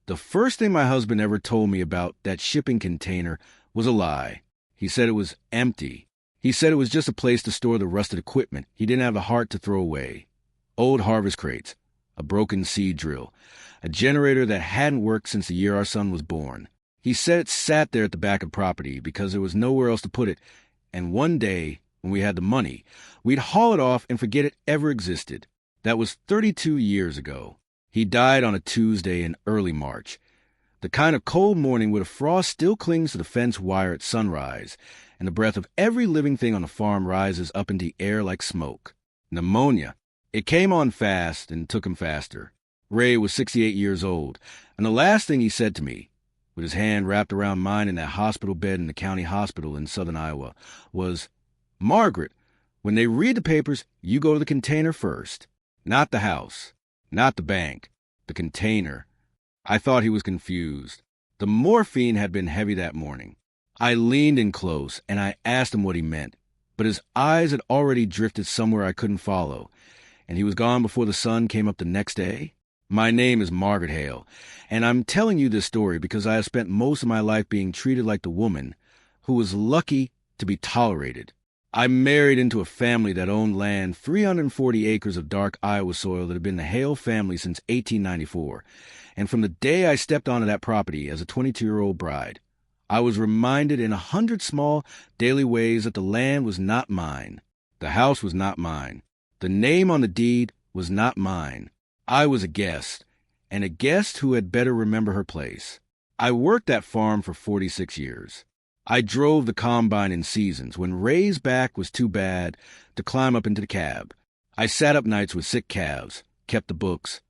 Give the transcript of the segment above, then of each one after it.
The first thing my husband ever told me about that shipping container was a lie. He said it was empty. He said it was just a place to store the rusted equipment he didn't have the heart to throw away. Old harvest crates, a broken seed drill, a generator that hadn't worked since the year our son was born. He said it sat there at the back of the property because there was nowhere else to put it, and one day, when we had the money, we'd haul it off and forget it ever existed. That was 32 years ago. He died on a Tuesday in early March. The kind of cold morning where the frost still clings to the fence wire at sunrise, and the breath of every living thing on the farm rises up into the air like smoke. Pneumonia. It came on fast and took him faster. Ray was 68 years old, and the last thing he said to me, with his hand wrapped around mine in that hospital bed in the county hospital in southern Iowa, was, "Margaret, when they read the papers, you go to the container first. Not the house, not the bank, the container." I thought he was confused. The morphine had been heavy that morning. I leaned in close, and I asked him what he meant, but his eyes had already drifted somewhere I couldn't follow, and he was gone before the sun came up the next day. My name is Margaret Hale, and I'm telling you this story because I have spent most of my life being treated like the woman who was lucky to be tolerated. I married into a family that owned land, 340 acres of dark Iowa soil that had been the Hale family since 1894, and from the day I stepped onto that property as a 22-year-old bride, I was reminded in 100 small daily ways that the land was not mine. The house was not mine. The name on the deed was not mine. I was a guest, and a guest who had better remember her place. I worked that farm for 46 years. I drove the combine in seasons when Ray's back was too bad to climb up into the cab. I sat up nights with sick calves, kept the books,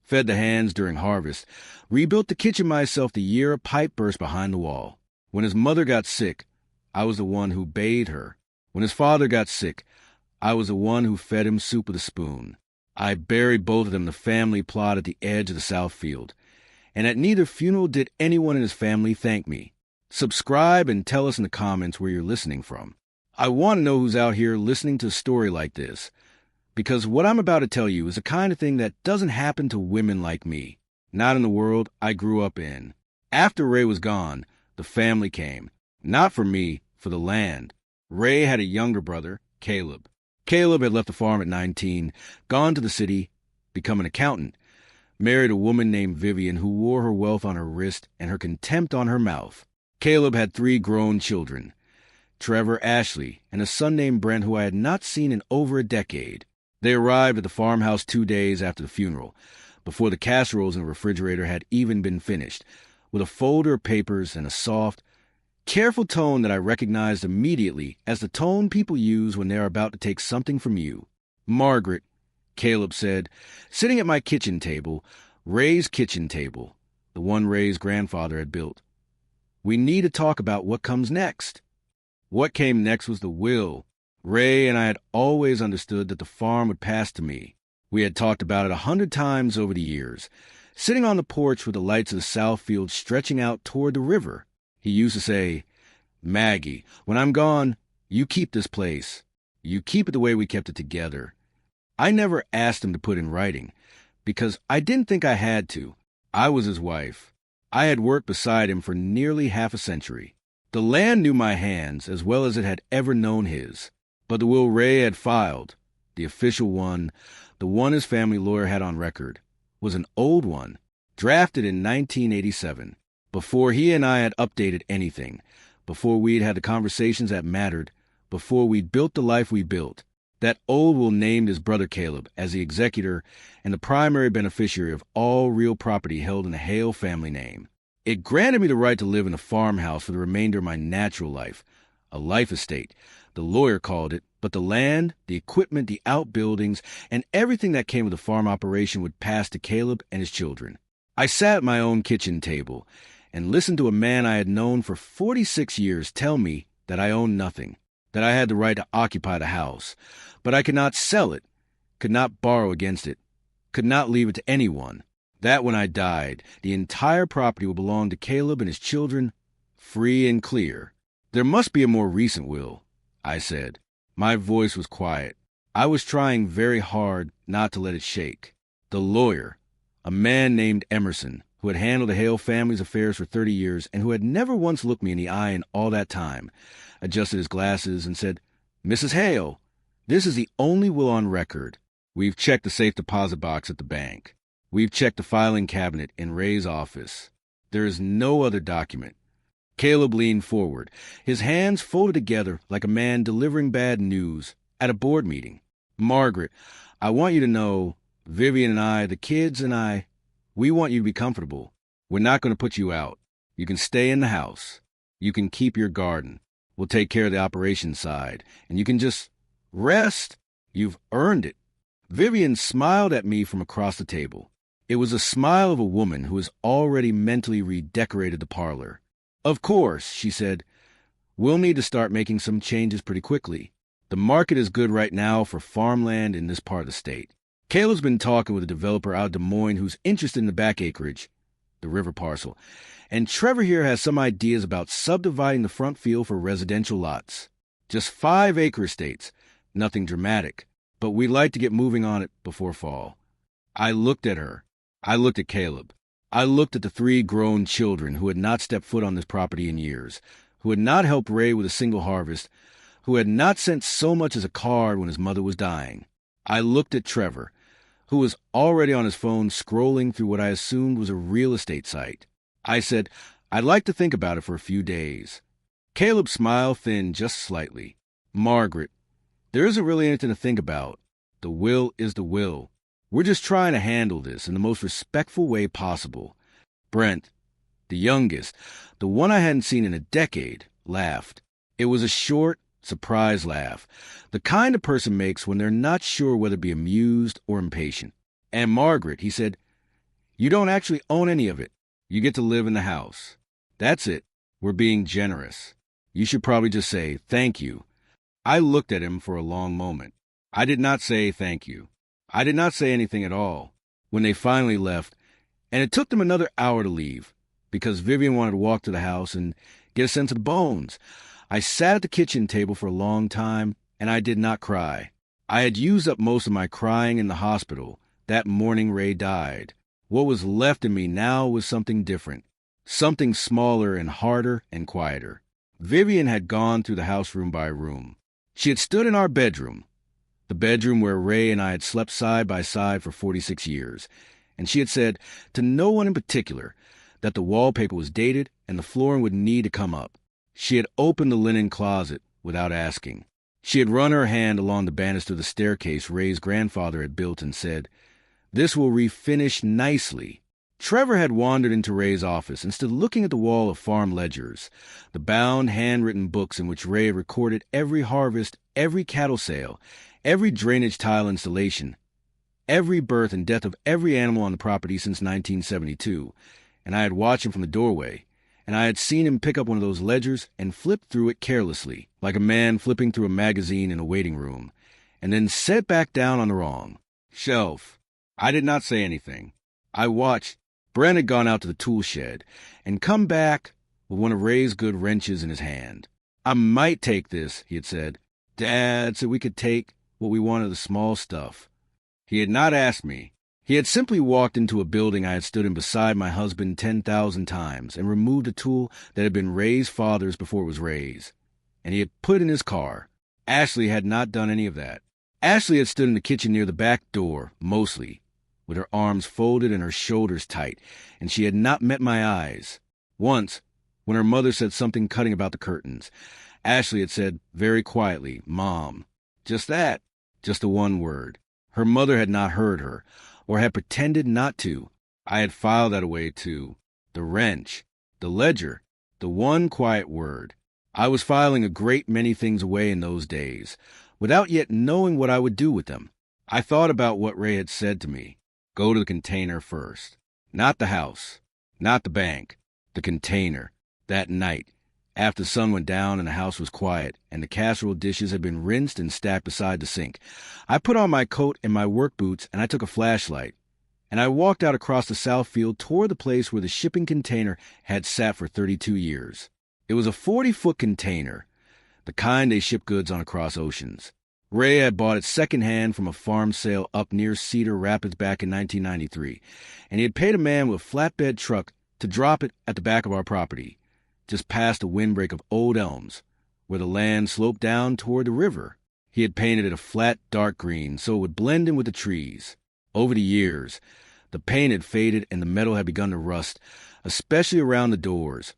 fed the hands during harvest, rebuilt the kitchen myself the year a pipe burst behind the wall. When his mother got sick, I was the one who bathed her. When his father got sick, I was the one who fed him soup with a spoon. I buried both of them in the family plot at the edge of the south field, and at neither funeral did anyone in his family thank me. Subscribe and tell us in the comments where you're listening from. I want to know who's out here listening to a story like this, because what I'm about to tell you is the kind of thing that doesn't happen to women like me, not in the world I grew up in. After Ray was gone, the family came, not for me, for the land. Ray had a younger brother, Caleb. Caleb had left the farm at 19, gone to the city, become an accountant, married a woman named Vivian who wore her wealth on her wrist and her contempt on her mouth. Caleb had 3 grown children, Trevor, Ashley, and a son named Brent who I had not seen in over a decade. They arrived at the farmhouse 2 days after the funeral, before the casseroles in the refrigerator had even been finished, with a folder of papers and a soft, careful tone that I recognized immediately as the tone people use when they are about to take something from you. "Margaret," Caleb said, sitting at my kitchen table, Ray's kitchen table, the one Ray's grandfather had built. "We need to talk about what comes next." What came next was the will. Ray and I had always understood that the farm would pass to me. We had talked about it 100 times over the years, sitting on the porch with the lights of the south field stretching out toward the river. He used to say, "Maggie, when I'm gone, you keep this place. You keep it the way we kept it together." I never asked him to put in writing, because I didn't think I had to. I was his wife. I had worked beside him for nearly half a century. The land knew my hands as well as it had ever known his. But the will Ray had filed, the official one, the one his family lawyer had on record, was an old one, drafted in 1987. Before he and I had updated anything, before we'd had the conversations that mattered, before we'd built the life we built, that old will named his brother Caleb as the executor and the primary beneficiary of all real property held in the Hale family name. It granted me the right to live in a farmhouse for the remainder of my natural life, a life estate, the lawyer called it, but the land, the equipment, the outbuildings, and everything that came with the farm operation would pass to Caleb and his children. I sat at my own kitchen table and listened to a man I had known for 46 years tell me that I owned nothing, that I had the right to occupy the house, but I could not sell it, could not borrow against it, could not leave it to anyone, that when I died, the entire property would belong to Caleb and his children, free and clear. "There must be a more recent will," I said. My voice was quiet. I was trying very hard not to let it shake. The lawyer, a man named Emerson, who had handled the Hale family's affairs for 30 years and who had never once looked me in the eye in all that time, adjusted his glasses and said, "Mrs. Hale, this is the only will on record. We've checked the safe deposit box at the bank. We've checked the filing cabinet in Ray's office. There is no other document." Caleb leaned forward, his hands folded together like a man delivering bad news at a board meeting. "Margaret, I want you to know, Vivian and I, the kids and I, we want you to be comfortable. We're not going to put you out. You can stay in the house. You can keep your garden. We'll take care of the operations side. And you can just rest. You've earned it." Vivian smiled at me from across the table. It was a smile of a woman who has already mentally redecorated the parlor. "Of course," she said, "we'll need to start making some changes pretty quickly. The market is good right now for farmland in this part of the state. Caleb's been talking with a developer out of Des Moines who's interested in the back acreage, the river parcel, and Trevor here has some ideas about subdividing the front field for residential lots. Just 5-acre estates, nothing dramatic, but we'd like to get moving on it before fall." I looked at her. I looked at Caleb. I looked at the 3 grown children who had not stepped foot on this property in years, who had not helped Ray with a single harvest, who had not sent so much as a card when his mother was dying. I looked at Trevor, who was already on his phone scrolling through what I assumed was a real estate site. I said, "I'd like to think about it for a few days." Caleb's smile thinned just slightly. "Margaret, there isn't really anything to think about. The will is the will. We're just trying to handle this in the most respectful way possible." Brent, the youngest, the one I hadn't seen in a decade, laughed. It was a short, surprised laugh, the kind a person makes when they're not sure whether to be amused or impatient. "And Margaret," he said, "you don't actually own any of it. You get to live in the house. That's it. We're being generous. You should probably just say thank you." I looked at him for a long moment. I did not say thank you. I did not say anything at all. When they finally left, and it took them another hour to leave, because Vivian wanted to walk to the house and get a sense of the bones, I sat at the kitchen table for a long time, and I did not cry. I had used up most of my crying in the hospital that morning Ray died. What was left in me now was something different, something smaller and harder and quieter. Vivian had gone through the house room by room. She had stood in our bedroom, the bedroom where Ray and I had slept side by side for 46 years, and she had said, to no one in particular, that the wallpaper was dated and the flooring would need to come up. She had opened the linen closet without asking. She had run her hand along the banister of the staircase Ray's grandfather had built and said, "This will refinish nicely." Trevor had wandered into Ray's office and stood looking at the wall of farm ledgers, the bound, handwritten books in which Ray had recorded every harvest, every cattle sale, every drainage tile installation, every birth and death of every animal on the property since 1972, and I had watched him from the doorway, and I had seen him pick up one of those ledgers and flip through it carelessly, like a man flipping through a magazine in a waiting room, and then set it back down on the wrong shelf. I did not say anything. I watched. Brent had gone out to the tool shed and come back with one of Ray's good wrenches in his hand. "I might take this," he had said. "Dad said we could take what we wanted of the small stuff." He had not asked me. He had simply walked into a building I had stood in beside my husband 10,000 times and removed a tool that had been Ray's father's before it was Ray's, and he had put it in his car. Ashley had not done any of that. Ashley had stood in the kitchen near the back door, mostly, with her arms folded and her shoulders tight, and she had not met my eyes. Once, when her mother said something cutting about the curtains, Ashley had said very quietly, "Mom." Just that, just the one word. Her mother had not heard her, or had pretended not to. I had filed that away too. The wrench, the ledger, the one quiet word. I was filing a great many things away in those days, without yet knowing what I would do with them. I thought about what Ray had said to me. Go to the container first. Not the house, not the bank, the container. That night, after the sun went down and the house was quiet, and the casserole dishes had been rinsed and stacked beside the sink, I put on my coat and my work boots, and I took a flashlight, and I walked out across the south field toward the place where the shipping container had sat for 32 years. It was a 40-foot container, the kind they ship goods on across oceans. Ray had bought it secondhand from a farm sale up near Cedar Rapids back in 1993, and he had paid a man with a flatbed truck to drop it at the back of our property, just past a windbreak of old elms, where the land sloped down toward the river. He had painted it a flat, dark green so it would blend in with the trees. Over the years, the paint had faded and the metal had begun to rust, especially around the doors,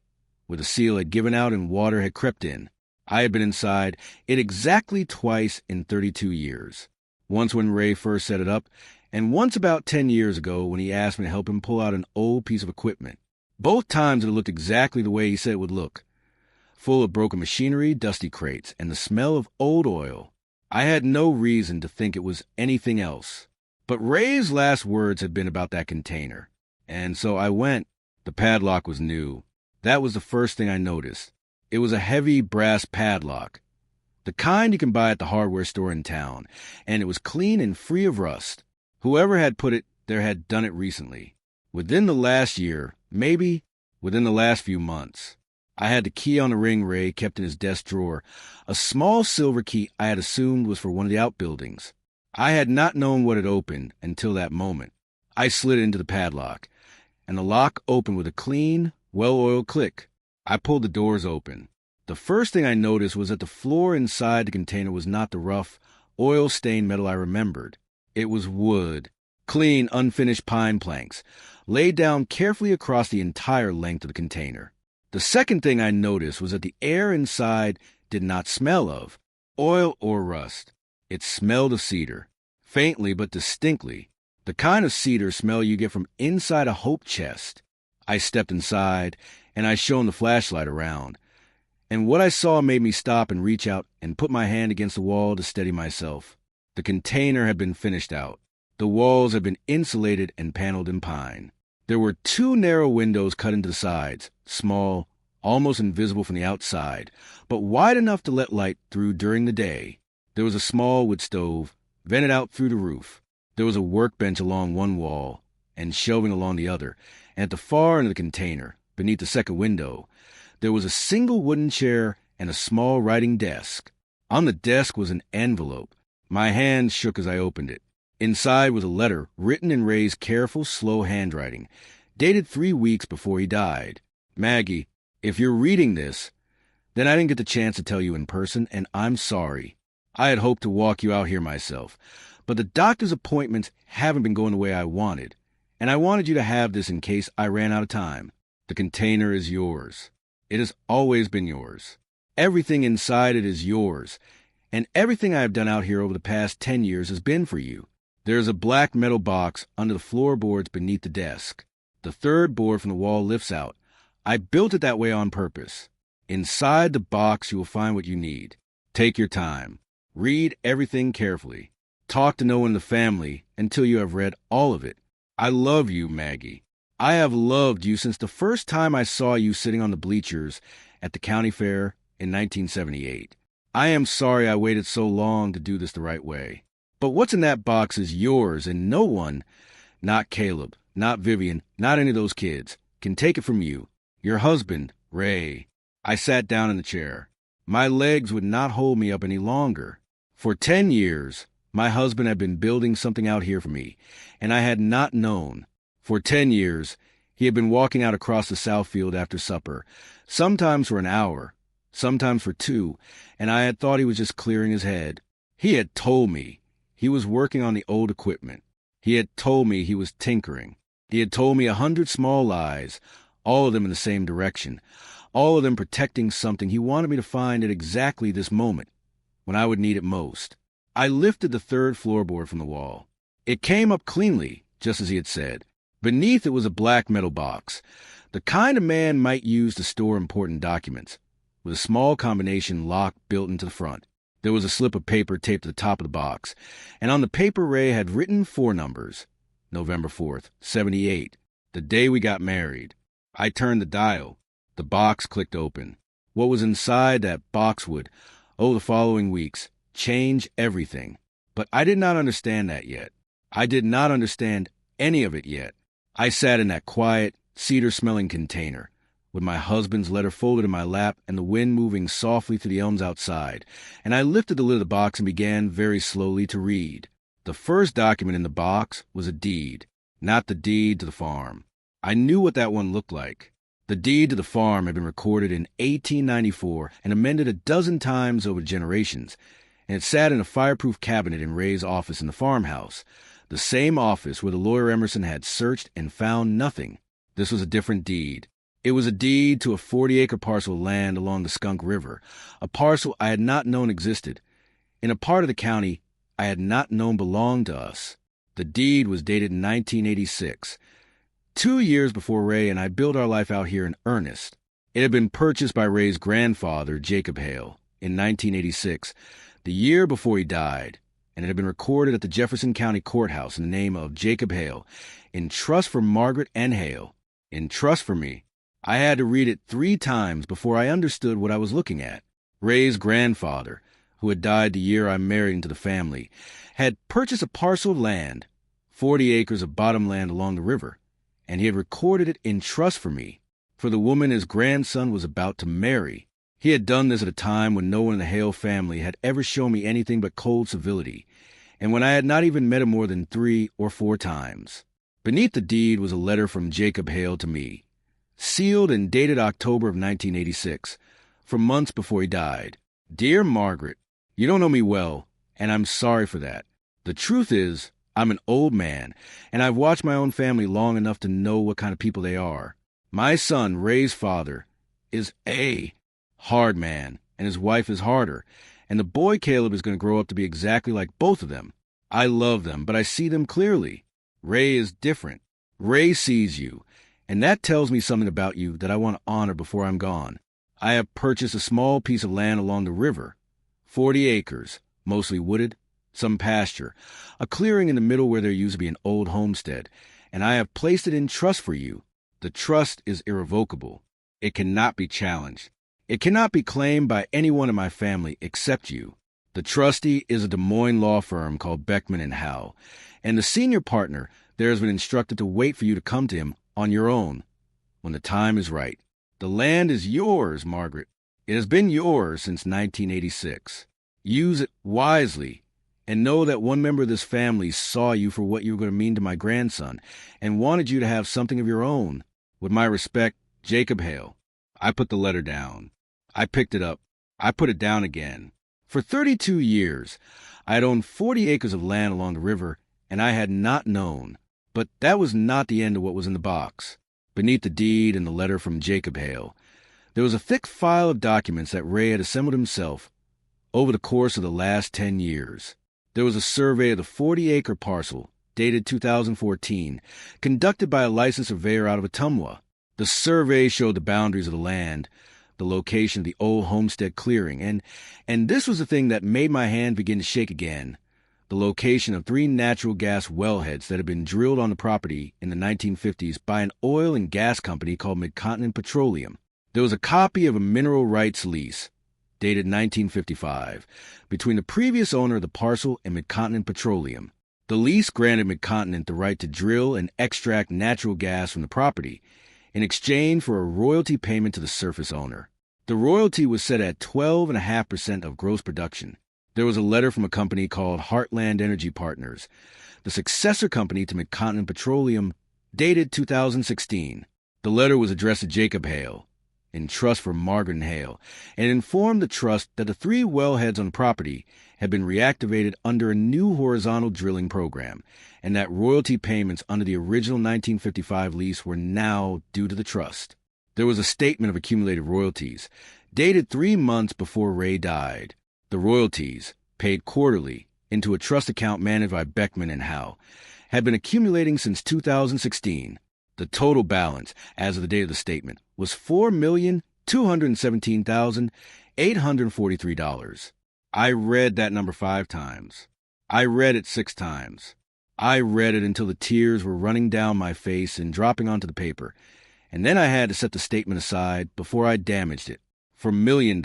where the seal had given out and water had crept in. I had been inside it exactly twice in 32 years. Once when Ray first set it up, and once about 10 years ago when he asked me to help him pull out an old piece of equipment. Both times it looked exactly the way he said it would look. Full of broken machinery, dusty crates, and the smell of old oil. I had no reason to think it was anything else. But Ray's last words had been about that container. And so I went. The padlock was new. That was the first thing I noticed. It was a heavy brass padlock, the kind you can buy at the hardware store in town, and it was clean and free of rust. Whoever had put it there had done it recently. Within the last year, maybe within the last few months. I had the key on the ring Ray kept in his desk drawer, a small silver key I had assumed was for one of the outbuildings. I had not known what had opened until that moment. I slid into the padlock, and the lock opened with a clean, well-oiled click. I pulled the doors open. The first thing I noticed was that the floor inside the container was not the rough, oil-stained metal I remembered. It was wood, clean, unfinished pine planks, laid down carefully across the entire length of the container. The second thing I noticed was that the air inside did not smell of oil or rust. It smelled of cedar, faintly but distinctly, the kind of cedar smell you get from inside a hope chest. I stepped inside, and I shone the flashlight around, and what I saw made me stop and reach out and put my hand against the wall to steady myself. The container had been finished out. The walls had been insulated and paneled in pine. There were 2 narrow windows cut into the sides, small, almost invisible from the outside, but wide enough to let light through during the day. There was a small wood stove, vented out through the roof. There was a workbench along one wall, and shelving along the other, and at the far end of the container, beneath the second window, there was a single wooden chair and a small writing desk. On the desk was an envelope. My hand shook as I opened it. Inside was a letter written in Ray's careful, slow handwriting, dated 3 weeks before he died. Maggie, if you're reading this, then I didn't get the chance to tell you in person, and I'm sorry. I had hoped to walk you out here myself, but the doctor's appointments haven't been going the way I wanted, and I wanted you to have this in case I ran out of time. The container is yours. It has always been yours. Everything inside it is yours, and everything I have done out here over the past 10 years has been for you. There is a black metal box under the floorboards beneath the desk. The third board from the wall lifts out. I built it that way on purpose. Inside the box you will find what you need. Take your time. Read everything carefully. Talk to no one in the family until you have read all of it. I love you, Maggie. I have loved you since the first time I saw you sitting on the bleachers at the county fair in 1978. I am sorry I waited so long to do this the right way. But what's in that box is yours, and no one, not Caleb, not Vivian, not any of those kids, can take it from you. Your husband, Ray. I sat down in the chair. My legs would not hold me up any longer. For 10 years, my husband had been building something out here for me, and I had not known. For 10 years, he had been walking out across the south field after supper, sometimes for an hour, sometimes for 2, and I had thought he was just clearing his head. He had told me he was working on the old equipment. He had told me he was tinkering. He had told me 100 small lies, all of them in the same direction, all of them protecting something he wanted me to find at exactly this moment, when I would need it most. I lifted the third floorboard from the wall. It came up cleanly, just as he had said. Beneath it was a black metal box, the kind a man might use to store important documents, with a small combination lock built into the front. There was a slip of paper taped to the top of the box, and on the paper Ray had written 4 numbers. November 4th, 78, the day we got married. I turned the dial. The box clicked open. What was inside that box would, the following weeks, change everything. But I did not understand that yet. I did not understand any of it yet. I sat in that quiet, cedar-smelling container, with my husband's letter folded in my lap and the wind moving softly through the elms outside, and I lifted the lid of the box and began very slowly to read. The first document in the box was a deed, not the deed to the farm. I knew what that one looked like. The deed to the farm had been recorded in 1894 and amended a dozen times over generations, and it sat in a fireproof cabinet in Ray's office in the farmhouse, the same office where the lawyer Emerson had searched and found nothing. This was a different deed. It was a deed to a 40-acre parcel of land along the Skunk River, a parcel I had not known existed, in a part of the county I had not known belonged to us. The deed was dated in 1986, 2 years before Ray and I built our life out here in earnest. It had been purchased by Ray's grandfather, Jacob Hale, in 1986, the year before he died, and it had been recorded at the Jefferson County Courthouse in the name of Jacob Hale, in trust for Margaret and Hale, in trust for me. I had to read it 3 times before I understood what I was looking at. Ray's grandfather, who had died the year I married into the family, had purchased a parcel of land, 40 acres of bottomland along the river, and he had recorded it in trust for me, for the woman his grandson was about to marry. He had done this at a time when no one in the Hale family had ever shown me anything but cold civility, and when I had not even met him more than 3 or 4 times. Beneath the deed was a letter from Jacob Hale to me, sealed and dated October of 1986, for months before he died. Dear Margaret, you don't know me well, and I'm sorry for that. The truth is, I'm an old man, and I've watched my own family long enough to know what kind of people they are. My son, Ray's father, is a hard man, and his wife is harder, and the boy Caleb is going to grow up to be exactly like both of them. I love them, but I see them clearly. Ray is different. Ray sees you, and that tells me something about you that I want to honor before I'm gone. I have purchased a small piece of land along the river, 40 acres, mostly wooded, some pasture, a clearing in the middle where there used to be an old homestead, and I have placed it in trust for you. The trust is irrevocable. It cannot be challenged. It cannot be claimed by anyone in my family except you. The trustee is a Des Moines law firm called Beckman and Howe, and the senior partner there has been instructed to wait for you to come to him on your own when the time is right. The land is yours, Margaret. It has been yours since 1986. Use it wisely, and know that one member of this family saw you for what you were going to mean to my grandson and wanted you to have something of your own. With my respect, Jacob Hale. I put the letter down. I picked it up. I put it down again. For 32 years, I had owned 40 acres of land along the river, and I had not known. But that was not the end of what was in the box. Beneath the deed and the letter from Jacob Hale, there was a thick file of documents that Ray had assembled himself over the course of the last 10 years. There was a survey of the 40-acre parcel, dated 2014, conducted by a licensed surveyor out of Ottumwa. The survey showed the boundaries of the land, the location of the old homestead clearing, and this was the thing that made my hand begin to shake again, the location of 3 natural gas wellheads that had been drilled on the property in the 1950s by an oil and gas company called Mid-Continent Petroleum. There was a copy of a mineral rights lease, dated 1955, between the previous owner of the parcel and Mid-Continent Petroleum. The lease granted Mid-Continent the right to drill and extract natural gas from the property in exchange for a royalty payment to the surface owner. The royalty was set at 12.5% of gross production. There was a letter from a company called Heartland Energy Partners, the successor company to Mid-Continent Petroleum, dated 2016. The letter was addressed to Jacob Hale, in trust for Margaret and Hale, and informed the trust that the 3 wellheads on the property had been reactivated under a new horizontal drilling program, and that royalty payments under the original 1955 lease were now due to the trust. There was a statement of accumulated royalties, dated 3 months before Ray died. The royalties, paid quarterly into a trust account managed by Beckman and Howe, had been accumulating since 2016. The total balance, as of the date of the statement, was $4,217,843. I read that number 5 times. I read it 6 times. I read it until the tears were running down my face and dropping onto the paper, and then I had to set the statement aside before I damaged it. For $1 million.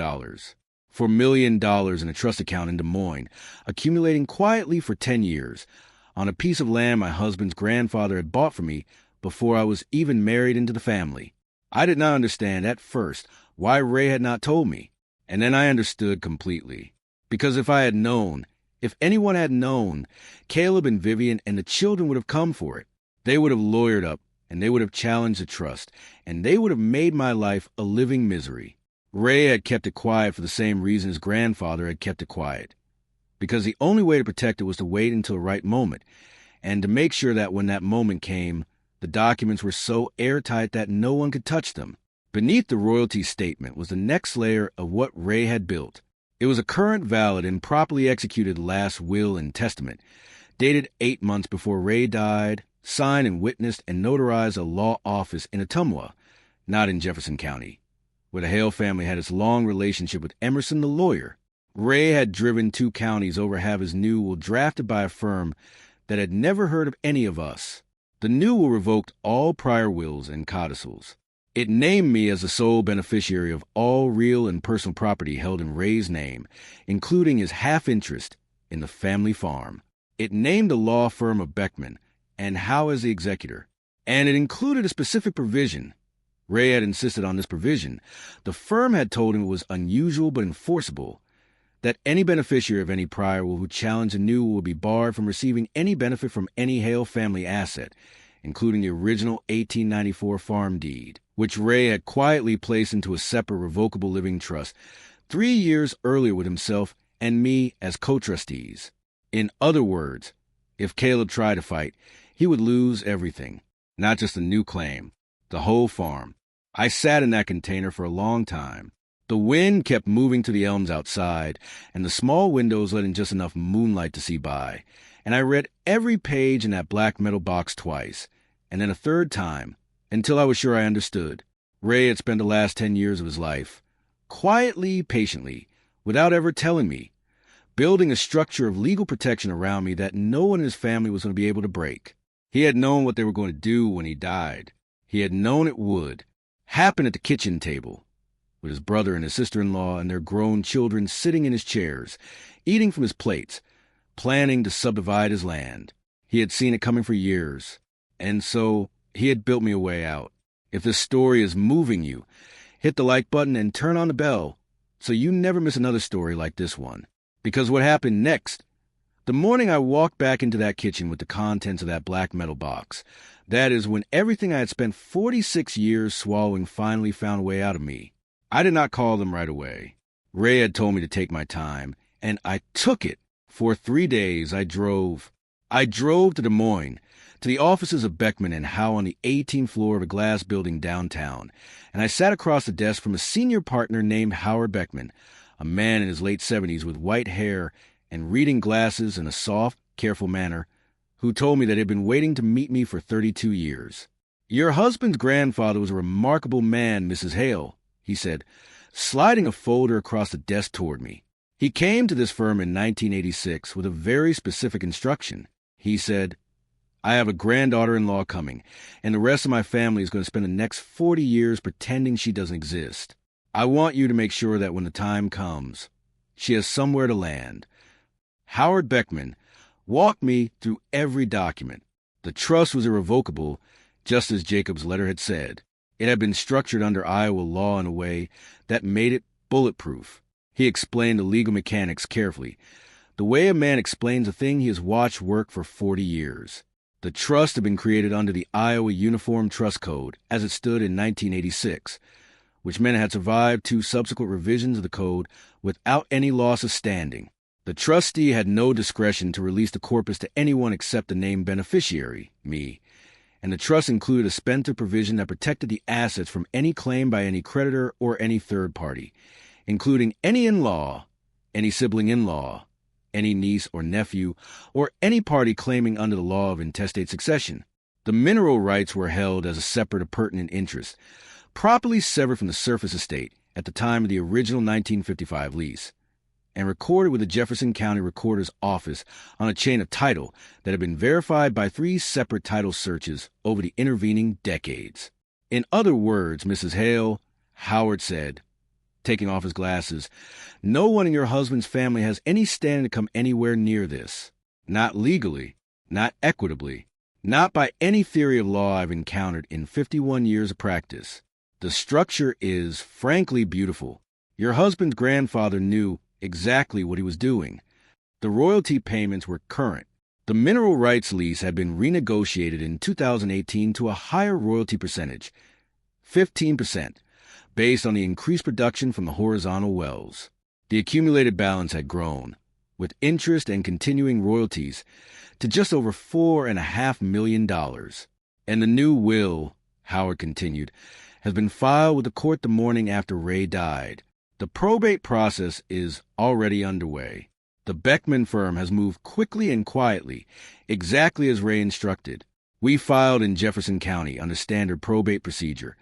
For $1 million in a trust account in Des Moines, accumulating quietly for 10 years, on a piece of land my husband's grandfather had bought for me before I was even married into the family. I did not understand at first why Ray had not told me, and then I understood completely. Because if I had known, if anyone had known, Caleb and Vivian and the children would have come for it. They would have lawyered up, and they would have challenged the trust, and they would have made my life a living misery. Ray had kept it quiet for the same reason his grandfather had kept it quiet. Because the only way to protect it was to wait until the right moment, and to make sure that when that moment came, the documents were so airtight that no one could touch them. Beneath the royalty statement was the next layer of what Ray had built. It was a current, valid, and properly executed last will and testament, dated 8 months before Ray died, signed and witnessed and notarized a law office in Ottumwa, not in Jefferson County, where the Hale family had its long relationship with Emerson the lawyer. Ray had driven 2 counties over to have his new will drafted by a firm that had never heard of any of us. The new will revoked all prior wills and codicils. It named me as the sole beneficiary of all real and personal property held in Ray's name, including his half-interest in the family farm. It named the law firm of Beckman and Howe as the executor, and it included a specific provision. Ray had insisted on this provision. The firm had told him it was unusual but enforceable, that any beneficiary of any prior will who challenged a new will be barred from receiving any benefit from any Hale family asset, including the original 1894 farm deed, which Ray had quietly placed into a separate revocable living trust 3 years earlier with himself and me as co-trustees. In other words, if Caleb tried to fight, he would lose everything, not just the new claim, the whole farm. I sat in that container for a long time. The wind kept moving to the elms outside, and the small windows let in just enough moonlight to see by, and I read every page in that black metal box twice, and then a third time, until I was sure I understood. Ray had spent the last 10 years of his life, quietly, patiently, without ever telling me, building a structure of legal protection around me that no one in his family was going to be able to break. He had known what they were going to do when he died. He had known it would happen at the kitchen table, with his brother and his sister-in-law and their grown children sitting in his chairs, eating from his plates, planning to subdivide his land. He had seen it coming for years, and so he had built me a way out. If this story is moving you, hit the like button and turn on the bell so you never miss another story like this one. Because what happened next? The morning I walked back into that kitchen with the contents of that black metal box, that is when everything I had spent 46 years swallowing finally found a way out of me. I did not call them right away. Ray had told me to take my time, and I took it. For 3 days I drove to Des Moines, to the offices of Beckman and Howe on the 18th floor of a glass building downtown, and I sat across the desk from a senior partner named Howard Beckman, a man in his late 70s with white hair and reading glasses in a soft, careful manner, who told me that he had been waiting to meet me for 32 years. "Your husband's grandfather was a remarkable man, Mrs. Hale," he said, sliding a folder across the desk toward me. "He came to this firm in 1986 with a very specific instruction. He said, 'I have a granddaughter-in-law coming, and the rest of my family is going to spend the next 40 years pretending she doesn't exist. I want you to make sure that when the time comes, she has somewhere to land.' Howard Beckman walked me through every document. The trust was irrevocable, just as Jacob's letter had said. It had been structured under Iowa law in a way that made it bulletproof. He explained the legal mechanics carefully, the way a man explains a thing he has watched work for 40 years. The trust had been created under the Iowa Uniform Trust Code, as it stood in 1986, which meant it had survived 2 subsequent revisions of the code without any loss of standing. The trustee had no discretion to release the corpus to anyone except the named beneficiary, me, and the trust included a spendthrift provision that protected the assets from any claim by any creditor or any third party, including any in-law, any sibling-in-law, any niece or nephew, or any party claiming under the law of intestate succession. The mineral rights were held as a separate appurtenant interest, properly severed from the surface estate at the time of the original 1955 lease, and recorded with the Jefferson County Recorder's Office on a chain of title that had been verified by 3 separate title searches over the intervening decades. In other words, Mrs. Hale, Howard said, taking off his glasses, "No one in your husband's family has any standing to come anywhere near this. Not legally, not equitably, not by any theory of law I've encountered in 51 years of practice. The structure is frankly beautiful. Your husband's grandfather knew exactly what he was doing. The royalty payments were current. The mineral rights lease had been renegotiated in 2018 to a higher royalty percentage, 15%, based on the increased production from the horizontal wells. The accumulated balance had grown, with interest and continuing royalties, to just over $4.5 million. And the new will, Howard continued, has been filed with the court the morning after Ray died. The probate process is already underway. The Beckman firm has moved quickly and quietly, exactly as Ray instructed. We filed in Jefferson County under standard probate procedure,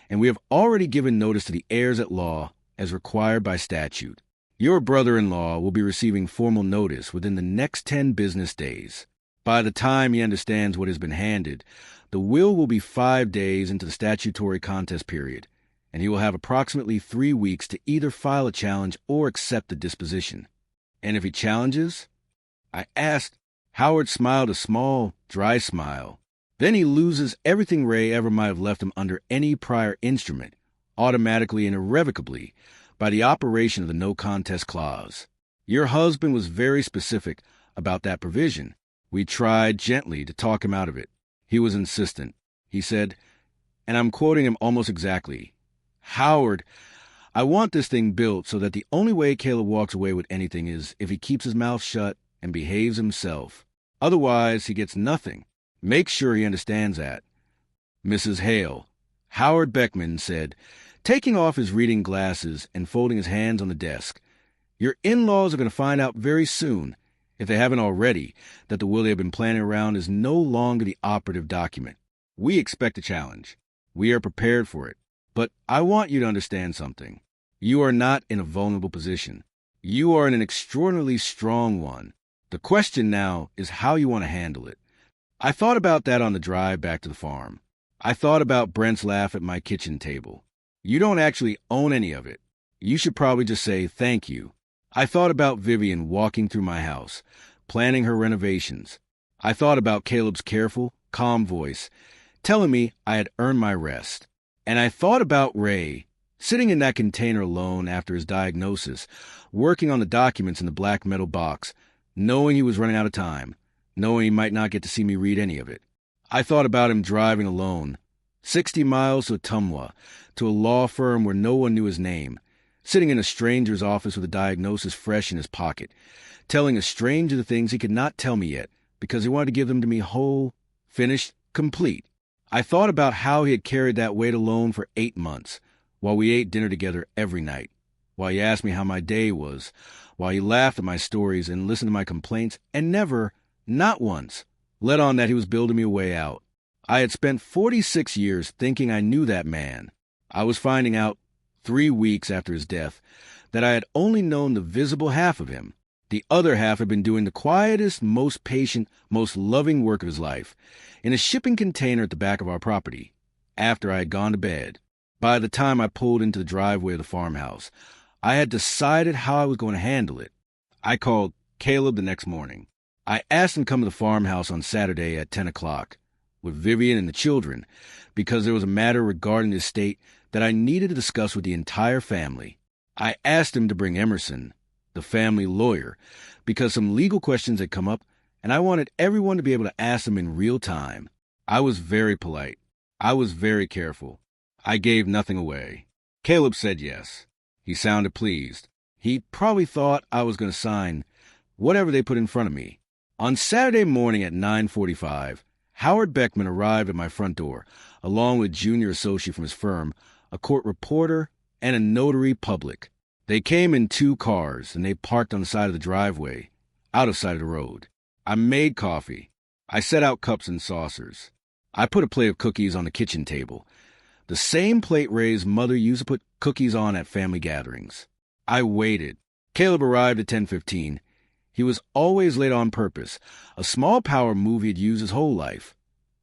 and we have already given notice to the heirs at law as required by statute. Your brother-in-law will be receiving formal notice within the next 10 business days. By the time he understands what has been handed, the will be 5 days into the statutory contest period, and he will have approximately 3 weeks to either file a challenge or accept the disposition. And if he challenges? I asked. Howard smiled a small, dry smile. Then he loses everything Ray ever might have left him under any prior instrument, automatically and irrevocably, by the operation of the no contest clause. Your husband was very specific about that provision. We tried gently to talk him out of it. He was insistent. He said, and I'm quoting him almost exactly, "Howard, I want this thing built so that the only way Caleb walks away with anything is if he keeps his mouth shut and behaves himself. Otherwise, he gets nothing. Make sure he understands that." Mrs. Hale, Howard Beckman said, taking off his reading glasses and folding his hands on the desk, "Your in-laws are going to find out very soon, if they haven't already, that the will they have been planning around is no longer the operative document. We expect a challenge. We are prepared for it. But I want you to understand something. You are not in a vulnerable position. You are in an extraordinarily strong one. The question now is how you want to handle it." I thought about that on the drive back to the farm. I thought about Brent's laugh at my kitchen table. You don't actually own any of it. You should probably just say thank you. I thought about Vivian walking through my house, planning her renovations. I thought about Caleb's careful, calm voice, telling me I had earned my rest. And I thought about Ray, sitting in that container alone after his diagnosis, working on the documents in the black metal box, knowing he was running out of time, knowing he might not get to see me read any of it. I thought about him driving alone, 60 miles to Ottumwa, to a law firm where no one knew his name, sitting in a stranger's office with a diagnosis fresh in his pocket, telling a stranger the things he could not tell me yet because he wanted to give them to me whole, finished, complete. I thought about how he had carried that weight alone for 8 months, while we ate dinner together every night, while he asked me how my day was, while he laughed at my stories and listened to my complaints, and never, not once, let on that he was building me a way out. I had spent 46 years thinking I knew that man. I was finding out, 3 weeks after his death, that I had only known the visible half of him. The other half had been doing the quietest, most patient, most loving work of his life, in a shipping container at the back of our property, after I had gone to bed. By the time I pulled into the driveway of the farmhouse, I had decided how I was going to handle it. I called Caleb the next morning. I asked him to come to the farmhouse on Saturday at 10 o'clock, with Vivian and the children, because there was a matter regarding the estate that I needed to discuss with the entire family. I asked him to bring Emerson, the family lawyer, because some legal questions had come up, and I wanted everyone to be able to ask them in real time. I was very polite. I was very careful. I gave nothing away. Caleb said yes. He sounded pleased. He probably thought I was going to sign whatever they put in front of me. On Saturday morning at 9:45, Howard Beckman arrived at my front door, along with junior associate from his firm, a court reporter, and a notary public. They came in 2 cars, and they parked on the side of the driveway, out of sight of the road. I made coffee. I set out cups and saucers. I put a plate of cookies on the kitchen table, the same plate Ray's mother used to put cookies on at family gatherings. I waited. Caleb arrived at 10:15. He was always late on purpose, a small power move he had used his whole life.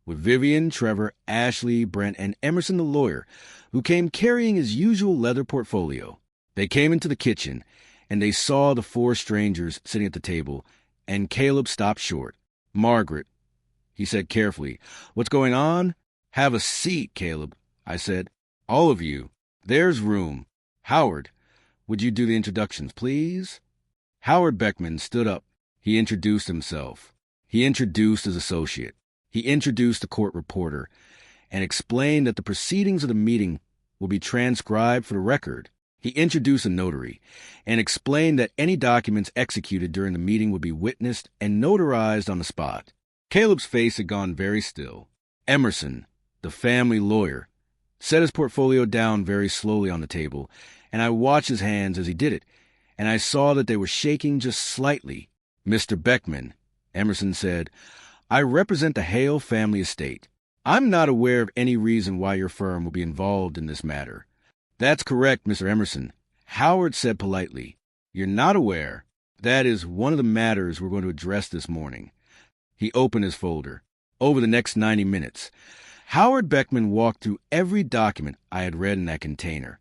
With Vivian, Trevor, Ashley, Brent, and Emerson the lawyer, who came carrying his usual leather portfolio. They came into the kitchen, and they saw the 4 strangers sitting at the table, and Caleb stopped short. "Margaret," he said carefully. "What's going on?" "Have a seat, Caleb," I said. All of you. There's room. Howard, would you do the introductions, please? Howard Beckman stood up. He introduced himself. He introduced his associate. He introduced the court reporter and explained that the proceedings of the meeting will be transcribed for the record. He introduced a notary and explained that any documents executed during the meeting would be witnessed and notarized on the spot. Caleb's face had gone very still. Emerson, the family lawyer, set his portfolio down very slowly on the table, and I watched his hands as he did it, and I saw that they were shaking just slightly. Mr. Beckman, Emerson said, I represent the Hale family estate. I'm not aware of any reason why your firm will be involved in this matter. That's correct, Mr. Emerson. Howard said politely. You're not aware. That is one of the matters we're going to address this morning. He opened his folder. Over the next 90 minutes, Howard Beckman walked through every document I had read in that container,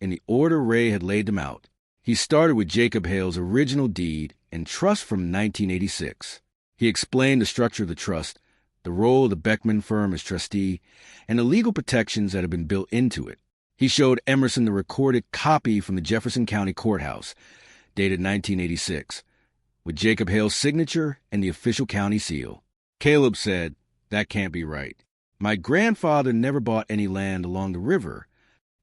in the order Ray had laid them out. He started with Jacob Hale's original deed and trust from 1986. He explained the structure of the trust, the role of the Beckman firm as trustee, and the legal protections that had been built into it. He showed Emerson the recorded copy from the Jefferson County Courthouse, dated 1986, with Jacob Hale's signature and the official county seal. Caleb said, That can't be right. My grandfather never bought any land along the river.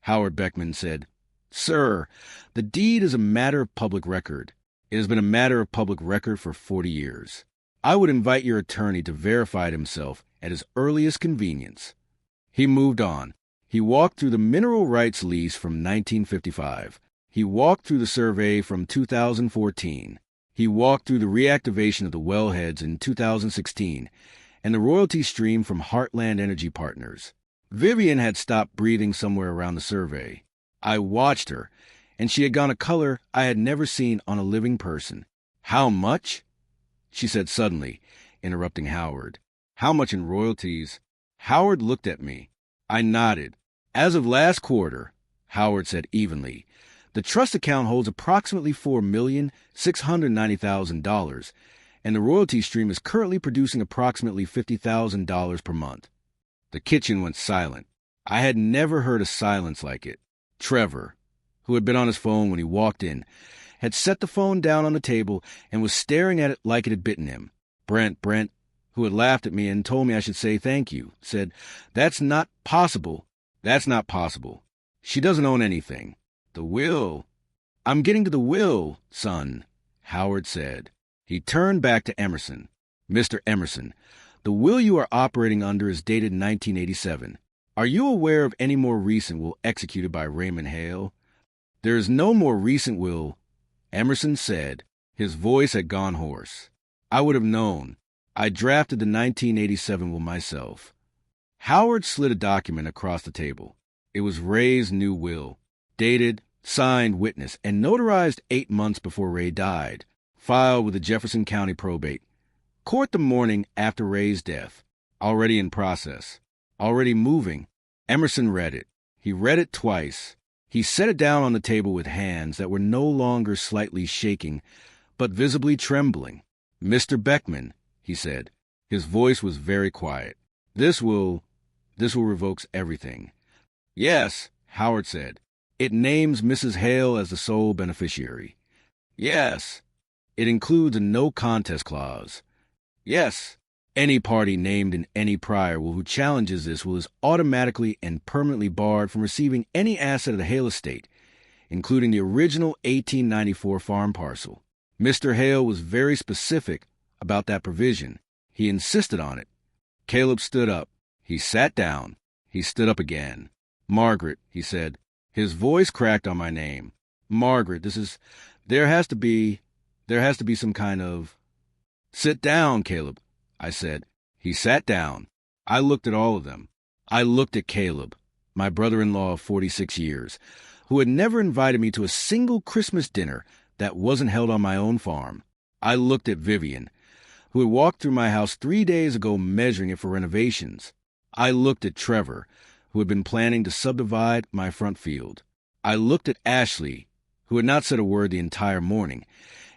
Howard Beckman said, Sir, the deed is a matter of public record. It has been a matter of public record for 40 years. I would invite your attorney to verify it himself at his earliest convenience. He moved on. He walked through the mineral rights lease from 1955. He walked through the survey from 2014. He walked through the reactivation of the wellheads in 2016 and the royalty stream from Heartland Energy Partners. Vivian had stopped breathing somewhere around the survey. I watched her, and she had gone a color I had never seen on a living person. How much? She said suddenly, interrupting Howard. How much in royalties? Howard looked at me. I nodded. As of last quarter, Howard said evenly, the trust account holds approximately $4,690,000, and the royalty stream is currently producing approximately $50,000 per month. The kitchen went silent. I had never heard a silence like it. Trevor, who had been on his phone when he walked in, had set the phone down on the table and was staring at it like it had bitten him. Brent, who had laughed at me and told me I should say thank you, said, That's not possible. That's not possible. She doesn't own anything. The will. I'm getting to the will, son, Howard said. He turned back to Emerson. Mr. Emerson, the will you are operating under is dated 1987. Are you aware of any more recent will executed by Raymond Hale? There is no more recent will, Emerson said. His voice had gone hoarse. I would have known. I drafted the 1987 will myself. Howard slid a document across the table. It was Ray's new will, dated, signed, witnessed, and notarized 8 months before Ray died, filed with the Jefferson County Probate. Court the morning after Ray's death. Already in process. Already moving. Emerson read it. He read it twice. He set it down on the table with hands that were no longer slightly shaking, but visibly trembling. Mr. Beckman, he said. His voice was very quiet. This will revokes everything. Yes, Howard said. It names Mrs. Hale as the sole beneficiary. Yes. It includes a no contest clause. Yes. Any party named in any prior will who challenges this will is automatically and permanently barred from receiving any asset of the Hale estate, including the original 1894 farm parcel. Mr. Hale was very specific about that provision. He insisted on it. Caleb stood up. He sat down. He stood up again. Margaret, he said. His voice cracked on my name. Margaret, there has to be some kind of... Sit down, Caleb, I said. He sat down. I looked at all of them. I looked at Caleb, my brother-in-law of 46 years, who had never invited me to a single Christmas dinner that wasn't held on my own farm. I looked at Vivian, who had walked through my house 3 days ago measuring it for renovations. I looked at Trevor, who had been planning to subdivide my front field. I looked at Ashley, who had not said a word the entire morning,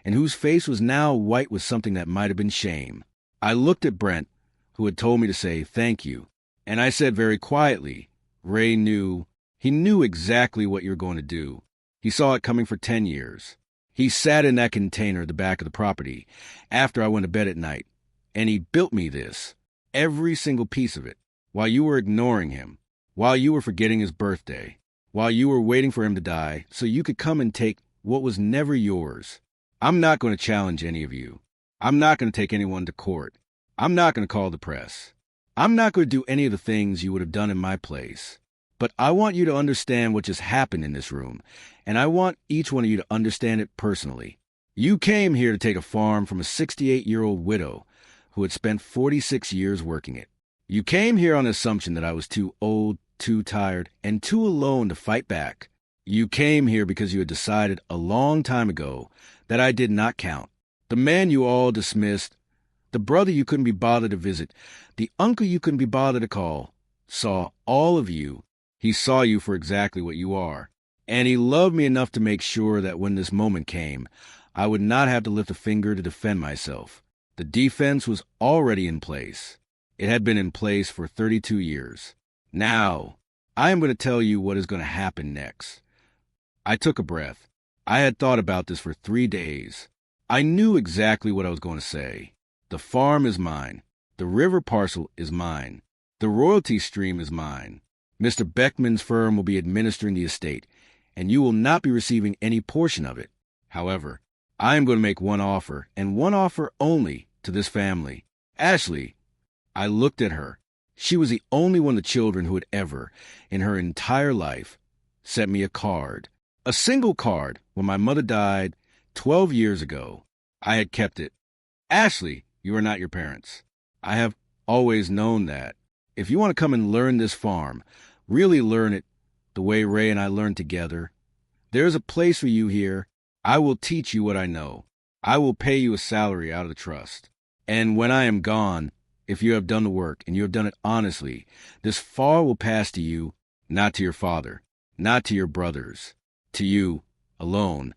and whose face was now white with something that might have been shame. I looked at Brent, who had told me to say thank you, and I said very quietly, Ray knew He knew exactly what you were going to do. He saw it coming for 10 years. He sat in that container at the back of the property after I went to bed at night, and he built me this, every single piece of it, while you were ignoring him, while you were forgetting his birthday, while you were waiting for him to die so you could come and take what was never yours. I'm not going to challenge any of you. I'm not going to take anyone to court. I'm not going to call the press. I'm not going to do any of the things you would have done in my place. But I want you to understand what just happened in this room, and I want each one of you to understand it personally. You came here to take a farm from a 68-year-old widow who had spent 46 years working it. You came here on the assumption that I was too old, too tired, and too alone to fight back. You came here because you had decided a long time ago that I did not count. The man you all dismissed, the brother you couldn't be bothered to visit, the uncle you couldn't be bothered to call, saw all of you. He saw you for exactly what you are. And he loved me enough to make sure that when this moment came, I would not have to lift a finger to defend myself. The defense was already in place. It had been in place for 32 years. Now, I am going to tell you what is going to happen next. I took a breath. I had thought about this for 3 days. I knew exactly what I was going to say. The farm is mine. The river parcel is mine. The royalty stream is mine. Mr. Beckman's firm will be administering the estate, and you will not be receiving any portion of it. However, I am going to make one offer, and one offer only, to this family. Ashley, I looked at her. She was the only one of the children who had ever, in her entire life, sent me a card. A single card when my mother died 12 years ago. I had kept it. Ashley, you are not your parents. I have always known that. If you want to come and learn this farm, really learn it the way Ray and I learned together, there is a place for you here. I will teach you what I know. I will pay you a salary out of the trust. And when I am gone, if you have done the work and you have done it honestly, this farm will pass to you, not to your father, not to your brothers, to you alone,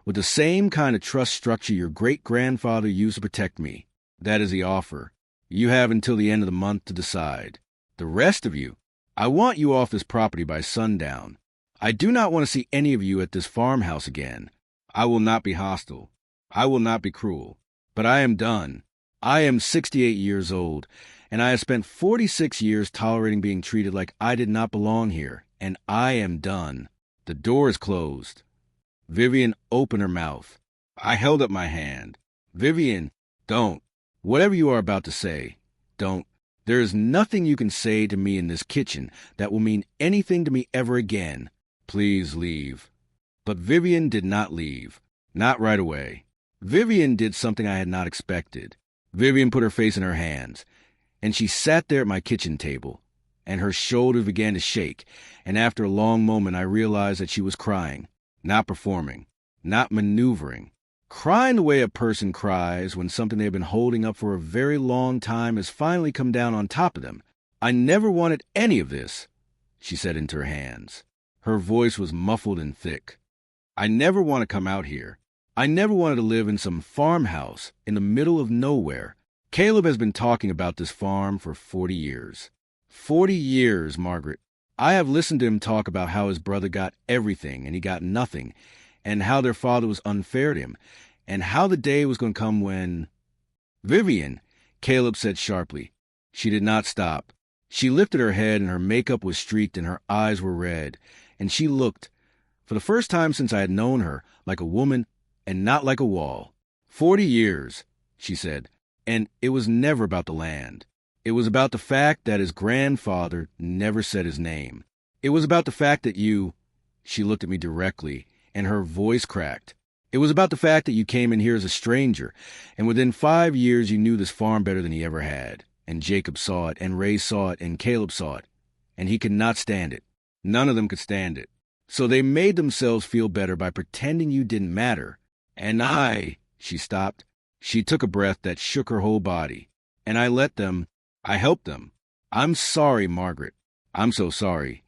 with the same kind of trust structure your great-grandfather used to protect me. That is the offer. You have until the end of the month to decide. The rest of you, I want you off this property by sundown. I do not want to see any of you at this farmhouse again. I will not be hostile. I will not be cruel. But I am done. I am 68 years old, and I have spent 46 years tolerating being treated like I did not belong here, and I am done. The door is closed. Vivian opened her mouth. I held up my hand. Vivian, don't. Whatever you are about to say, don't. There is nothing you can say to me in this kitchen that will mean anything to me ever again. Please leave. But Vivian did not leave. Not right away. Vivian did something I had not expected. Vivian put her face in her hands, and she sat there at my kitchen table, and her shoulders began to shake, and after a long moment I realized that she was crying, not performing, not maneuvering. Crying the way a person cries when something they have been holding up for a very long time has finally come down on top of them. I never wanted any of this, she said into her hands. Her voice was muffled and thick. I never want to come out here. I never wanted to live in some farmhouse in the middle of nowhere. Caleb has been talking about this farm for 40 years. 40 years, Margaret. I have listened to him talk about how his brother got everything and he got nothing, and how their father was unfair to him, and how the day was going to come when... Vivian, Caleb said sharply. She did not stop. She lifted her head and her makeup was streaked and her eyes were red, and she looked, for the first time since I had known her, like a woman and not like a wall. 40 years, she said, and it was never about the land. It was about the fact that his grandfather never said his name. It was about the fact that you... She looked at me directly, and her voice cracked. It was about the fact that you came in here as a stranger, and within 5 years you knew this farm better than he ever had. And Jacob saw it, and Ray saw it, and Caleb saw it, and he could not stand it. None of them could stand it. So they made themselves feel better by pretending you didn't matter. And she stopped. She took a breath that shook her whole body. And I let them. I helped them. I'm sorry, Margaret. I'm so sorry.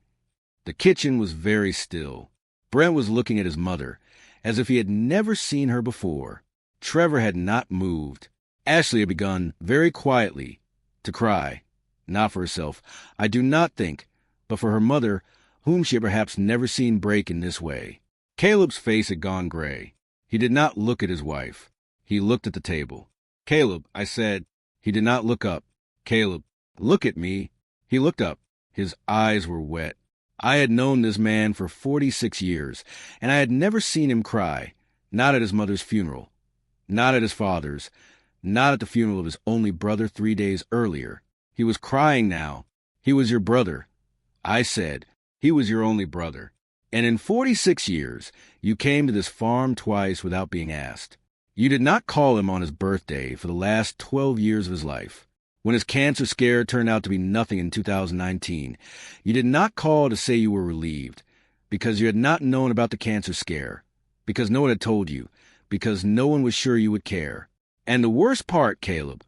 The kitchen was very still. Brent was looking at his mother, as if he had never seen her before. Trevor had not moved. Ashley had begun, very quietly, to cry. Not for herself, I do not think, but for her mother, whom she had perhaps never seen break in this way. Caleb's face had gone gray. He did not look at his wife. He looked at the table. "Caleb," I said. He did not look up. "Caleb, look at me." He looked up. His eyes were wet. I had known this man for 46 years, and I had never seen him cry, not at his mother's funeral, not at his father's, not at the funeral of his only brother 3 days earlier. He was crying now. "He was your brother." I said, "He was your only brother. And in 46 years, you came to this farm twice without being asked. You did not call him on his birthday for the last 12 years of his life. When his cancer scare turned out to be nothing in 2019, you did not call to say you were relieved, because you had not known about the cancer scare, because no one had told you, because no one was sure you would care. And the worst part, Caleb,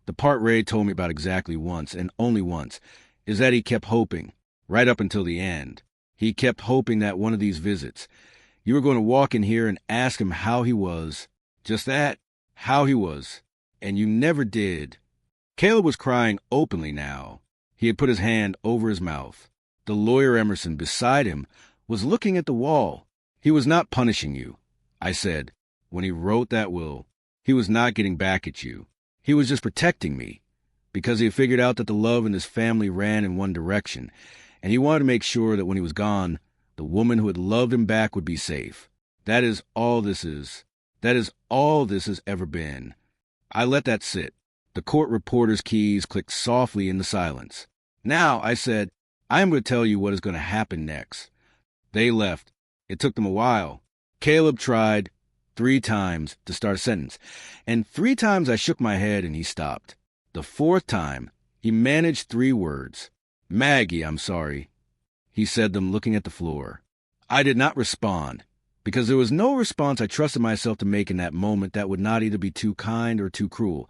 the part Ray told me about exactly once, and only once, is that he kept hoping, right up until the end. He kept hoping that one of these visits, you were going to walk in here and ask him how he was. Just that, how he was. And you never did." Caleb was crying openly now. He had put his hand over his mouth. The lawyer Emerson beside him was looking at the wall. "He was not punishing you," I said. "When he wrote that will, he was not getting back at you. He was just protecting me, because he had figured out that the love in his family ran in one direction, and he wanted to make sure that when he was gone, the woman who had loved him back would be safe. That is all this is. That is all this has ever been." I let that sit. The court reporter's keys clicked softly in the silence. "Now," I said, "I am going to tell you what is going to happen next." They left. It took them a while. Caleb tried 3 times to start a sentence, and 3 times I shook my head and he stopped. The 4th time, he managed 3 words. "Maggie, I'm sorry." He said them looking at the floor. I did not respond, because there was no response I trusted myself to make in that moment that would not either be too kind or too cruel,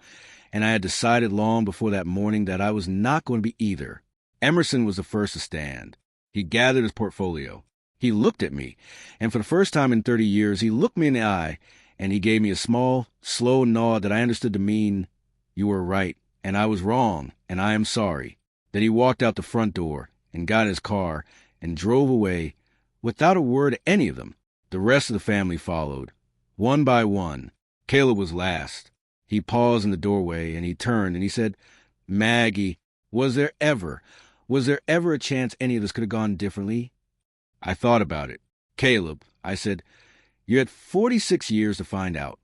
and I had decided long before that morning that I was not going to be either. Emerson was the first to stand. He gathered his portfolio. He looked at me, and for the first time in 30 years, he looked me in the eye, and he gave me a small, slow nod that I understood to mean, "You were right, and I was wrong, and I am sorry." Then he walked out the front door and got in his car and drove away without a word to any of them. The rest of the family followed, one by one. Caleb was last. He paused in the doorway, and he turned, and he said, "Maggie, was there ever a chance any of this could have gone differently?" I thought about it. "Caleb," I said, "you had 46 years to find out."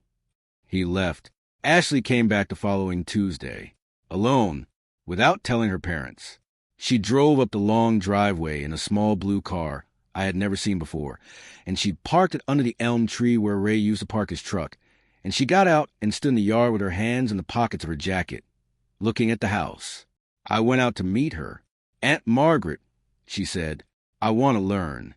He left. Ashley came back the following Tuesday, alone, without telling her parents. She drove up the long driveway in a small blue car I had never seen before, and she parked it under the elm tree where Ray used to park his truck, and she got out and stood in the yard with her hands in the pockets of her jacket, looking at the house. I went out to meet her. "Aunt Margaret," she said, "I want to learn."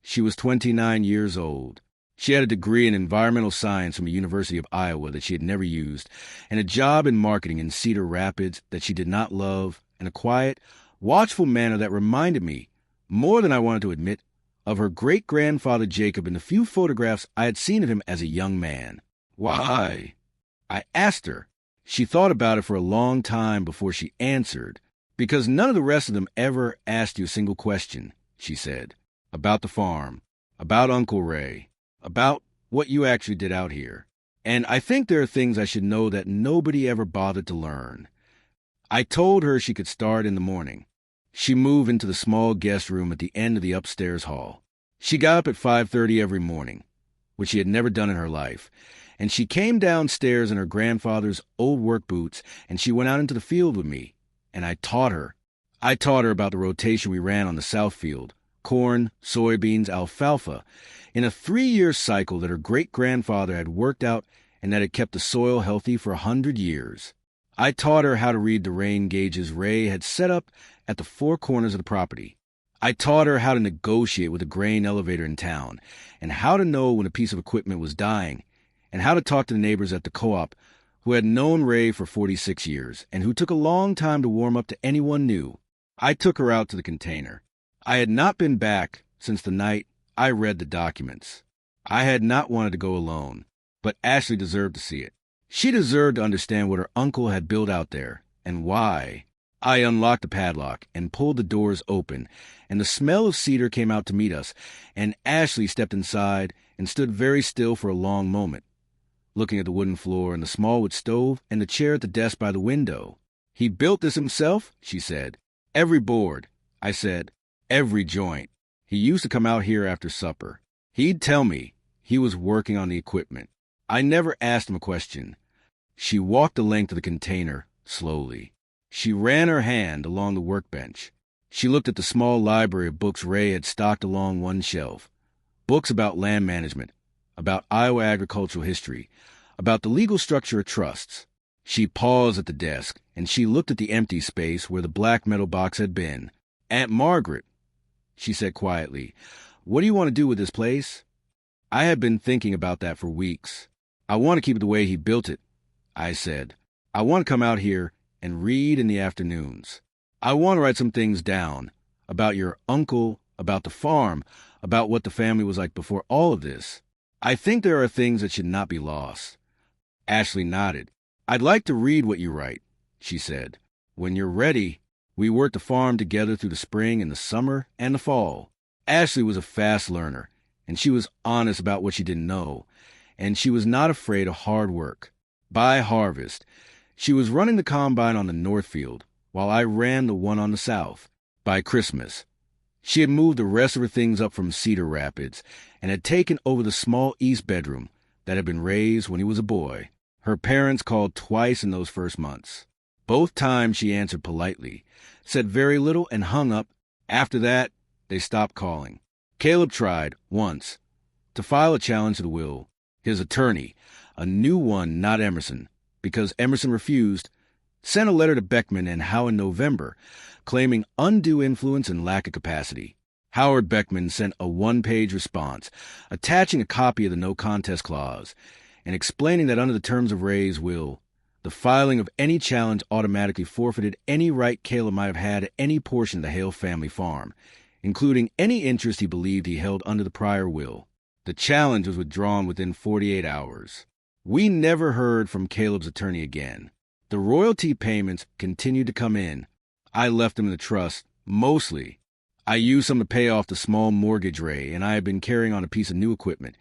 She was 29 years old. She had a degree in environmental science from the University of Iowa that she had never used, and a job in marketing in Cedar Rapids that she did not love, and a quiet, watchful manner that reminded me, more than I wanted to admit, of her great-grandfather Jacob in the few photographs I had seen of him as a young man. "Why?" I asked her. She thought about it for a long time before she answered. "Because none of the rest of them ever asked you a single question," she said. "About the farm, about Uncle Ray, about what you actually did out here. And I think there are things I should know that nobody ever bothered to learn." I told her she could start in the morning. She moved into the small guest room at the end of the upstairs hall. She got up at 5:30 every morning, which she had never done in her life, and she came downstairs in her grandfather's old work boots, and she went out into the field with me, and I taught her. I taught her about the rotation we ran on the south field, corn, soybeans, alfalfa, in a 3-year cycle that her great-grandfather had worked out and that had kept the soil healthy for 100 years. I taught her how to read the rain gauges Ray had set up at the 4 corners of the property. I taught her how to negotiate with a grain elevator in town, and how to know when a piece of equipment was dying, and how to talk to the neighbors at the co-op who had known Ray for 46 years, and who took a long time to warm up to anyone new. I took her out to the container. I had not been back since the night I read the documents. I had not wanted to go alone, but Ashley deserved to see it. She deserved to understand what her uncle had built out there, and why. I unlocked the padlock and pulled the doors open, and the smell of cedar came out to meet us, and Ashley stepped inside and stood very still for a long moment, looking at the wooden floor and the small wood stove and the chair at the desk by the window. "He built this himself?" she said. "Every board," I said. "Every joint. He used to come out here after supper. He'd tell me he was working on the equipment. I never asked him a question." She walked the length of the container, slowly. She ran her hand along the workbench. She looked at the small library of books Ray had stocked along one shelf. Books about land management, about Iowa agricultural history, about the legal structure of trusts. She paused at the desk, and she looked at the empty space where the black metal box had been. "Aunt Margaret," she said quietly, "what do you want to do with this place?" I had been thinking about that for weeks. "I want to keep it the way he built it," I said. "I want to come out here and read in the afternoons. I want to write some things down about your uncle, about the farm, about what the family was like before all of this. I think there are things that should not be lost." Ashley nodded. "I'd like to read what you write," she said. "When you're ready." We worked the farm together through the spring and the summer and the fall. Ashley was a fast learner, and she was honest about what she didn't know, and she was not afraid of hard work. By harvest, she was running the combine on the north field, while I ran the one on the south. By Christmas, she had moved the rest of her things up from Cedar Rapids and had taken over the small east bedroom that had been Ray's when he was a boy. Her parents called twice in those first months. Both times she answered politely, said very little, and hung up. After that, they stopped calling. Caleb tried, once, to file a challenge to the will. His attorney, a new one, not Emerson, because Emerson refused, sent a letter to Beckman and Howe in November, claiming undue influence and lack of capacity. Howard Beckman sent a one-page response, attaching a copy of the no-contest clause, and explaining that under the terms of Ray's will, the filing of any challenge automatically forfeited any right Caleb might have had at any portion of the Hale family farm, including any interest he believed he held under the prior will. The challenge was withdrawn within 48 hours. We never heard from Caleb's attorney again. The royalty payments continued to come in. I left them in the trust, mostly. I used some to pay off the small mortgage Ray and I had been carrying on a piece of new equipment,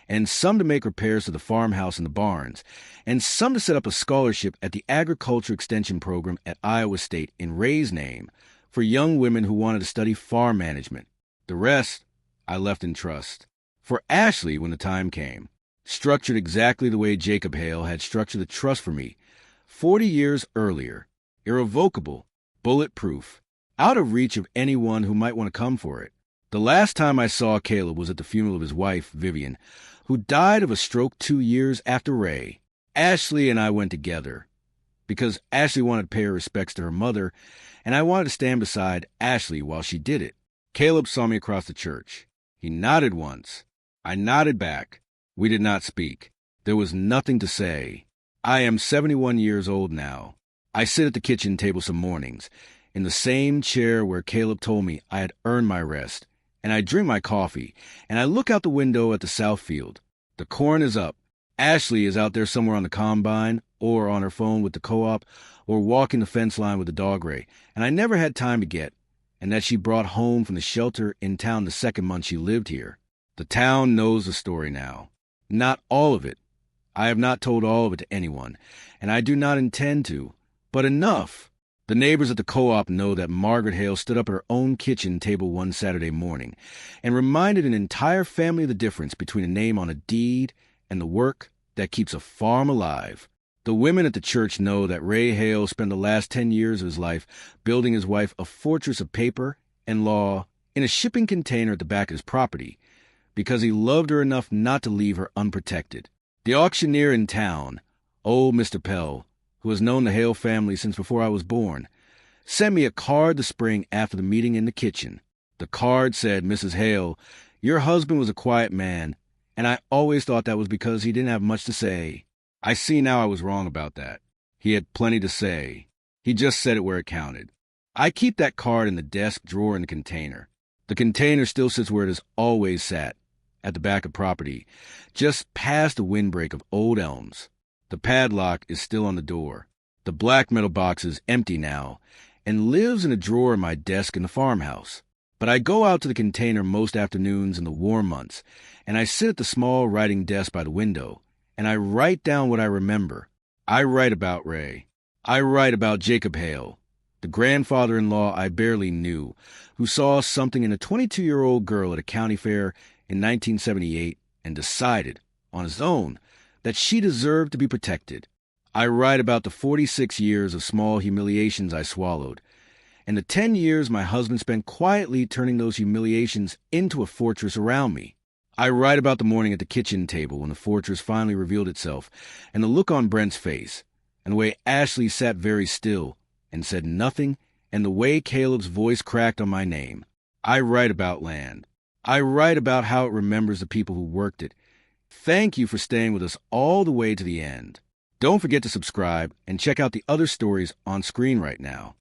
and some to make repairs to the farmhouse and the barns, and some to set up a scholarship at the Agriculture Extension Program at Iowa State in Ray's name for young women who wanted to study farm management. The rest I left in trust. For Ashley, when the time came, structured exactly the way Jacob Hale had structured the trust for me 40 years earlier, irrevocable, bulletproof, out of reach of anyone who might want to come for it. The last time I saw Caleb was at the funeral of his wife, Vivian, who died of a stroke 2 years after Ray. Ashley and I went together, because Ashley wanted to pay her respects to her mother, and I wanted to stand beside Ashley while she did it. Caleb saw me across the church. He nodded once. I nodded back. We did not speak. There was nothing to say. I am 71 years old now. I sit at the kitchen table some mornings, in the same chair where Caleb told me I had earned my rest, and I drink my coffee, and I look out the window at the south field. The corn is up. Ashley is out there somewhere on the combine, or on her phone with the co-op, or walking the fence line with the dog Ray, and I never had time to get, and that she brought home from the shelter in town the second month she lived here. The town knows the story now. Not all of it. I have not told all of it to anyone, and I do not intend to, but enough. The neighbors at the co-op know that Margaret Hale stood up at her own kitchen table one Saturday morning and reminded an entire family of the difference between a name on a deed and the work that keeps a farm alive. The women at the church know that Ray Hale spent the last 10 years of his life building his wife a fortress of paper and law in a shipping container at the back of his property because he loved her enough not to leave her unprotected. The auctioneer in town, old Mr. Pell, who has known the Hale family since before I was born, sent me a card this spring after the meeting in the kitchen. The card said, "Mrs. Hale, your husband was a quiet man, and I always thought that was because he didn't have much to say. I see now I was wrong about that. He had plenty to say. He just said it where it counted." I keep that card in the desk drawer in the container. The container still sits where it has always sat, at the back of property, just past the windbreak of old elms. The padlock is still on the door. The black metal box is empty now, and lives in a drawer in my desk in the farmhouse. But I go out to the container most afternoons in the warm months, and I sit at the small writing desk by the window, and I write down what I remember. I write about Ray. I write about Jacob Hale, the grandfather-in-law I barely knew, who saw something in a 22-year-old girl at a county fair in 1978 and decided, on his own, that she deserved to be protected. I write about the 46 years of small humiliations I swallowed, and the 10 years my husband spent quietly turning those humiliations into a fortress around me. I write about the morning at the kitchen table when the fortress finally revealed itself, and the look on Brent's face, and the way Ashley sat very still and said nothing, and the way Caleb's voice cracked on my name. I write about land. I write about how it remembers the people who worked it. Thank you for staying with us all the way to the end. Don't forget to subscribe and check out the other stories on screen right now.